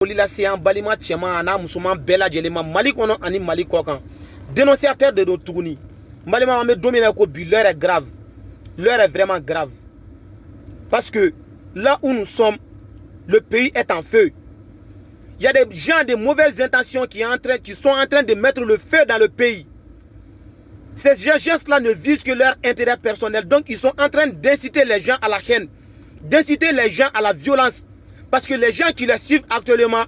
L'Océan Balima Tchema Ana Musulman Bella Jelema Mali kono ani Mali kokan. Dénonciateur de Dotouni. Malima Ame domine ko bi l'heure est grave. L'heure est vraiment grave. Parce que là où nous sommes, le pays est en feu. Il y a des gens de mauvaises intentions qui sont en train de mettre le feu dans le pays. Ces gens-là ne visent que leur intérêt personnel. Donc ils sont en train d'inciter les gens à la haine, d'inciter les gens à la violence. Parce que les gens qui les suivent actuellement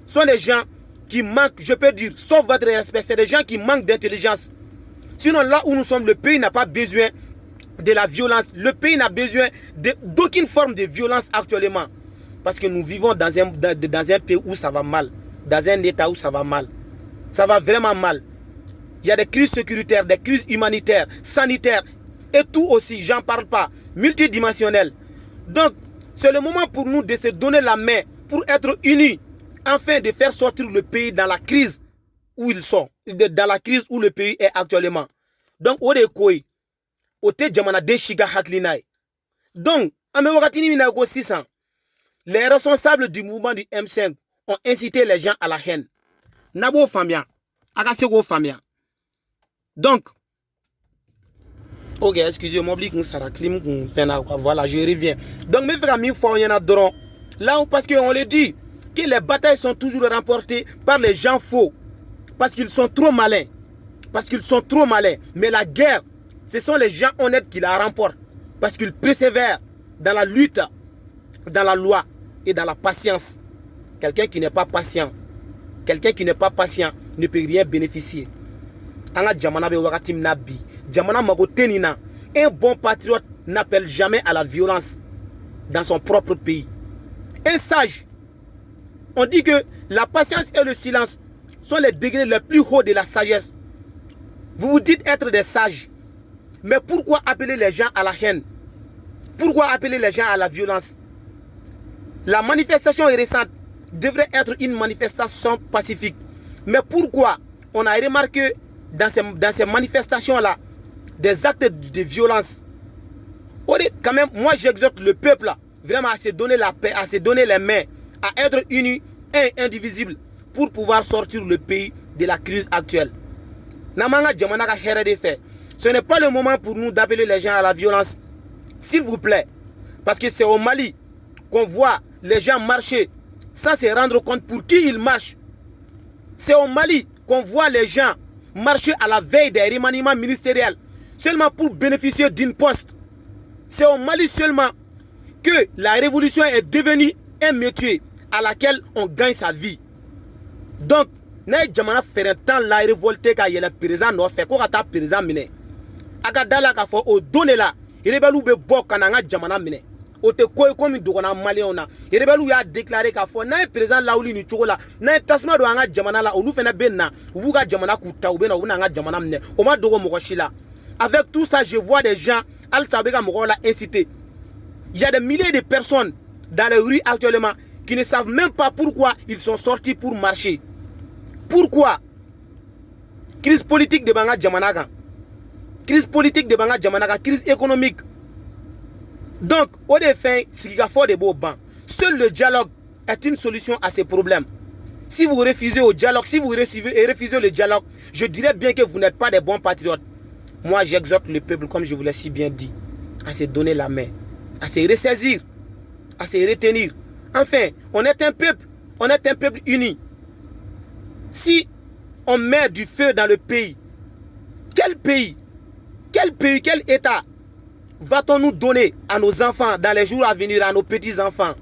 sont des gens qui manquent, je peux dire, sauf votre respect, c'est des gens qui manquent d'intelligence. Sinon, là où nous sommes, le pays n'a pas besoin de la violence. Le pays n'a besoin d'aucune forme de violence actuellement. Parce que nous vivons dans un pays où ça va mal. Dans un état où ça va mal. Ça va vraiment mal. Il y a des crises sécuritaires, des crises humanitaires, sanitaires. Et tout aussi, j'en parle pas, multidimensionnelles. Donc, c'est le moment pour nous de se donner la main pour être unis, afin de faire sortir le pays dans la crise où ils sont, dans la crise où le pays est actuellement. Donc, donc, les responsables du mouvement du M5 ont incité les gens à la haine. Nabo Famia, Agasego Famia. Donc, ok, excusez-moi, voilà, je reviens. Donc, mes frères, là où, parce qu'on le dit, que les batailles sont toujours remportées par les gens faux. Parce qu'ils sont trop malins. Parce qu'ils sont trop malins. Mais la guerre, ce sont les gens honnêtes qui la remportent. Parce qu'ils persévèrent dans la lutte, dans la loi et dans la patience. Quelqu'un qui n'est pas patient, ne peut rien bénéficier. Anga jamana be wakati nabi. Jamana magotenina. Un bon patriote n'appelle jamais à la violence dans son propre pays. Un sage, on dit que la patience et le silence sont les degrés les plus hauts de la sagesse. Vous vous dites être des sages. Mais pourquoi appeler les gens à la haine? Pourquoi appeler les gens à la violence? La manifestation récente devrait être une manifestation pacifique. Mais pourquoi on a remarqué dans ces manifestations-là des actes de violence? Quand même, moi j'exhorte le peuple là, vraiment à se donner la paix, à se donner les mains, à être unis et indivisibles pour pouvoir sortir le pays de la crise actuelle. Ce n'est pas le moment pour nous d'appeler les gens à la violence. S'il vous plaît. Parce que c'est au Mali qu'on voit les gens marcher sans se rendre compte pour qui ils marchent. C'est au Mali qu'on voit les gens marcher à la veille des remaniements ministériels seulement pour bénéficier d'une poste. C'est au Mali seulement que la révolution est devenue un métier à laquelle on gagne sa vie. Donc, n'a jamana faire un temps la révolter quand il y a le président non fait quoi ta président mine. Agadala ka fo o donner là, rebelu be bok na nga jamana mine. O te koy comme dogona malien na. Rebelu ya déclaré ka fo na président lauli ni chokola, na tasma do nga jamana la olu fena benna, ubuga jamana ku taube na una nga jamana mine. O ma dogo mokoshila. Avec tout ça, je vois des gens al sabeka mokola incité. Il y a des milliers de personnes dans les rues actuellement qui ne savent même pas pourquoi ils sont sortis pour marcher. Pourquoi? Crise politique de Banga Djamanaka. Crise politique de Banga Djamanaka. Crise économique. Donc, au défin, il y a fort de beaux bancs. Seul le dialogue est une solution à ces problèmes. Si vous refusez au dialogue, si vous refusez le dialogue, je dirais bien que vous n'êtes pas des bons patriotes. Moi, j'exhorte le peuple, comme je vous l'ai si bien dit, à se donner la main, à se ressaisir, à se retenir. Enfin, on est un peuple uni. Si on met du feu dans le pays, quel État va-t-on nous donner à nos enfants dans les jours à venir, à nos petits-enfants?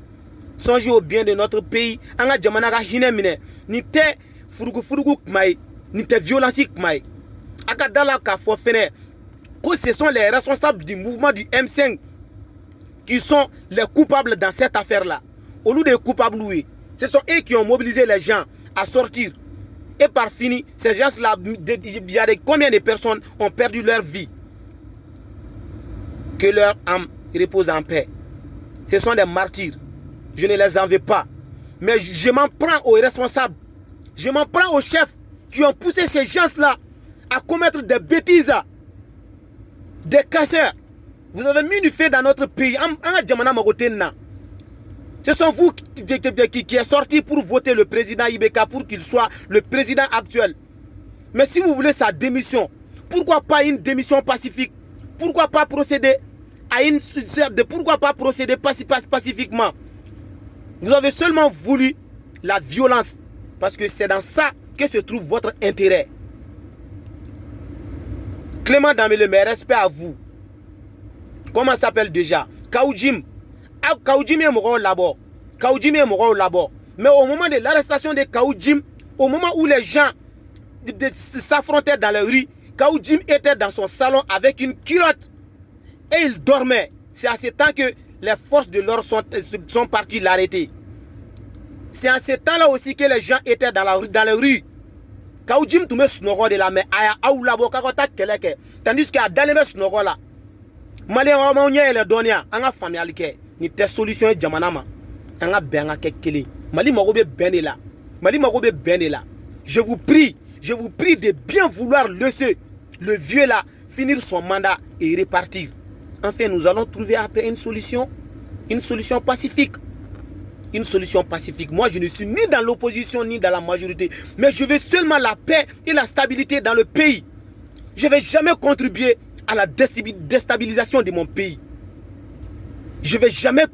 Songez au bien de notre pays. Anga jamanaka hinemine, ni te furugu kmai, ni te violence kmai. Akadala ka fofene, que ce sont les responsables du mouvement du M5 qui sont les coupables dans cette affaire-là. Au lieu des coupables, oui, ce sont eux qui ont mobilisé les gens à sortir. Et par fini, ces gens-là, il y a combien de personnes ont perdu leur vie? Que leur âme repose en paix. Ce sont des martyrs. Je ne les en veux pas. Mais je m'en prends aux responsables. Je m'en prends aux chefs qui ont poussé ces gens-là à commettre des bêtises. Des casseurs. Vous avez mis du feu dans notre pays. Ce sont vous qui êtes sortis pour voter le président Ibeka pour qu'il soit le président actuel. Mais si vous voulez sa démission, pourquoi pas une démission pacifique? Pourquoi pas procéder à une... Pourquoi pas procéder pacifiquement? Vous avez seulement voulu la violence. Parce que c'est dans ça que se trouve votre intérêt. Clément Damele, mes respects à vous. Comment ça s'appelle déjà? Kaoudjim. Kaoudjim est mort là-bas. Kaoudjim est mort là-bas. Mais au moment de l'arrestation de Kaoudjim, au moment où les gens s'affrontaient dans la rue, Kaoudjim était dans son salon avec une culotte. Et il dormait. C'est à ce temps que les forces de l'ordre sont parties l'arrêter. C'est à ce temps-là aussi que les gens étaient dans la rue. Kaoudjim tout me snoro de la main. Tandis que dans les snoro là, Malien Romagnien et le Donia, on a famille alike, ni tes solutions jamanama, on a bien à kekele. Mali Marobe Benela, Mali Marobe Benela. Je vous prie de bien vouloir laisser le vieux là finir son mandat et repartir. Enfin, nous allons trouver après une solution pacifique. Une solution pacifique. Moi, je ne suis ni dans l'opposition ni dans la majorité, mais je veux seulement la paix et la stabilité dans le pays. Je ne vais jamais contribuer à la déstabilisation de mon pays. Je ne vais jamais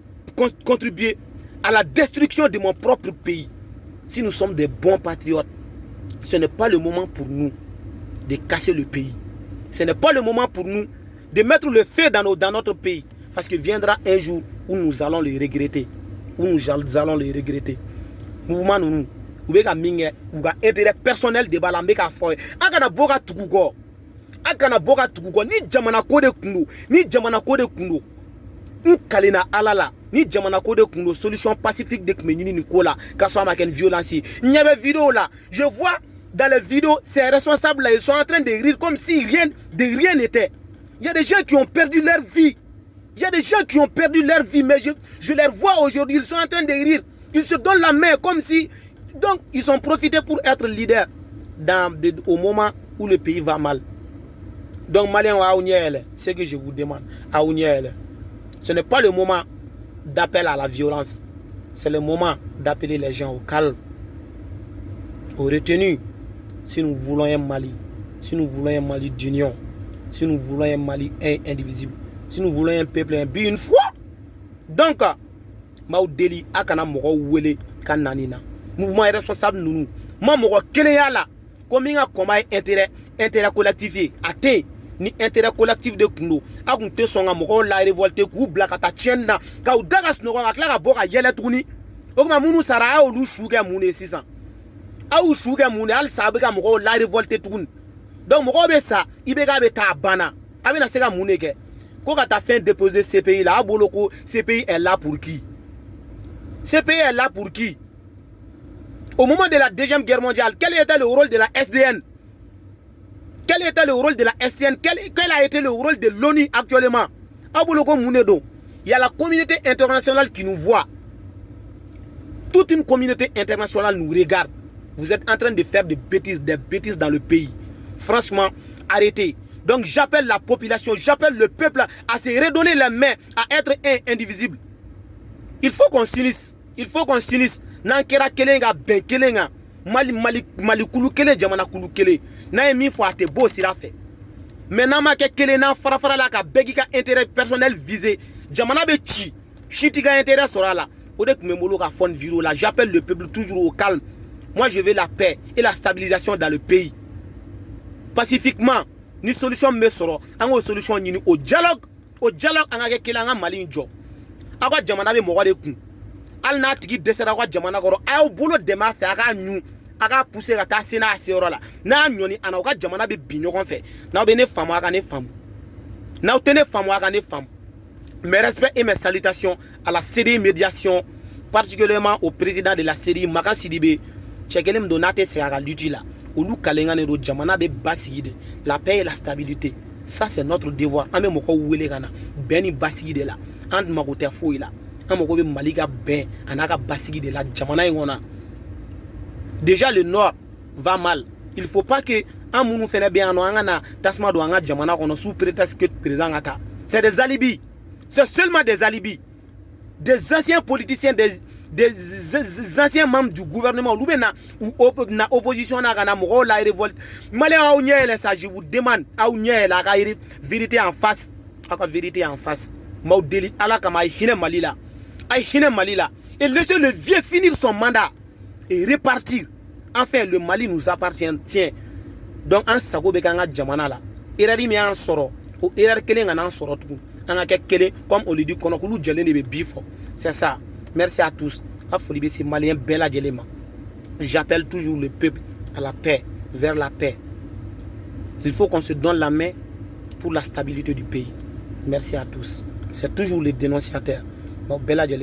contribuer à la destruction de mon propre pays. Si nous sommes des bons patriotes, ce n'est pas le moment pour nous de casser le pays. Ce n'est pas le moment pour nous de mettre le feu dans notre pays. Parce que viendra un jour où nous allons le regretter. Mouvement nous. Ou intérêt personnel de balambeka foy. Akana boga tukugo. Ni jamana kode kundo. Ni jamana kode kundo. Kalena alala. Ni jamana kode kundo. Solution pacifique de kmenini Nicola. Kaswa maken violence. Il y avait vidéo là. Je vois dans les vidéos, ces responsables là, ils sont en train de rire comme si rien n'était. Il y a des gens qui ont perdu leur vie. Mais je les vois aujourd'hui, ils sont en train de rire. Ils se donnent la main comme si... Donc, ils ont profité pour être leaders au moment où le pays va mal. Donc, Malien Aouniel, c'est ce que je vous demande. Aouniel, ce n'est pas le moment d'appel à la violence. C'est le moment d'appeler les gens au calme, au retenu. Si nous voulons un Mali, si nous voulons un Mali d'union, si nous voulons un Mali indivisible, si nous voulons un peuple un but une fois. Donc, Maoudeli, Akana Moro Wele, Kananina. Mouvement est responsable, nous. Mamoro Keleyala, comme il y a intérêt collectif, athée, ni intérêt collectif de Kuno. Agunte son amoro la révolte, Koubla, Katachenda, Kaudagas Nora, Clara Bora, Yeletuni. Ogma Mounou Sara, Olu Suga Moune 600. Aou Suga Moune, Al Sabega Moro, la révolte Toun. Donc, Moro Bessa, Ibega Beta Bana, Amina Sega Mouneke. Quand tu as fait déposer CPI là, CPI est là pour qui? CPI est là pour qui? Au moment de la Deuxième Guerre mondiale, quel était le rôle de la SDN? Quel était le rôle de la SDN? Quel a été le rôle de l'ONU actuellement? Il y a la communauté internationale qui nous voit. Toute une communauté internationale nous regarde. Vous êtes en train de faire des bêtises dans le pays. Franchement, arrêtez. Donc j'appelle la population, j'appelle le peuple à se redonner la main, à être indivisible. Il faut qu'on s'unisse. Nankera kelenga ben kelenga. Mali kulu kelen jamana kulu kelen. Na emi fo ate bo sira fait. Maintenant ma ke kelen na farafara la ka begi ka intérêt personnel visé. Jamana be chi. Chiti ka intérêt sora la. Ode kumemolo ka fond viro la. J'appelle le peuple toujours au calme. Moi je veux la paix et la stabilisation dans le pays. Pacifiquement. Ni solution me soro anga solution ni au dialogue anga ke kelanga mali njo akwa jamana be mogwa de kun al na tigi desera kwa jamana goro ayo bolo de ma fe aka pousser ka ta sina asero la na nyoni ana kwa jamana be binyo kon fe na be ne famo aka ne famo na otene famo aka ne famo. Mes respects et mes salutations à la CDI Médiation, particulièrement au président de la CDI Maka Sidibé. Chekelem donate se aga l'utile. Olu kalenga ne ro jamana be basigide. La paix et la stabilité. Ça c'est notre devoir. Ame moko wele kana. Beni basigide la. And magote foi la. Amoko be maliga ben anaka basigide la jamana ngona. Déjà le nord va mal. Il faut pas que amunu fene bien no ngana tasma do nga jamana kono sous prétexte que président ata. C'est des alibis. C'est seulement des alibis. des anciens politiciens, des anciens membres du gouvernement, ou na opposition, na la révolte. Je vous demande, la vérité en face. La vérité en face. Et laissez le vieux finir son mandat et repartir. Enfin, le Mali nous appartient. Tiens. Donc, en sago bekanga jamana la. Erari mi an soro. O erari kele ngana soro tout. Comme on le dit, c'est ça. Merci à tous. J'appelle toujours le peuple à la paix, vers la paix. Il faut qu'on se donne la main pour la stabilité du pays. Merci à tous. C'est toujours les dénonciateurs. Bella de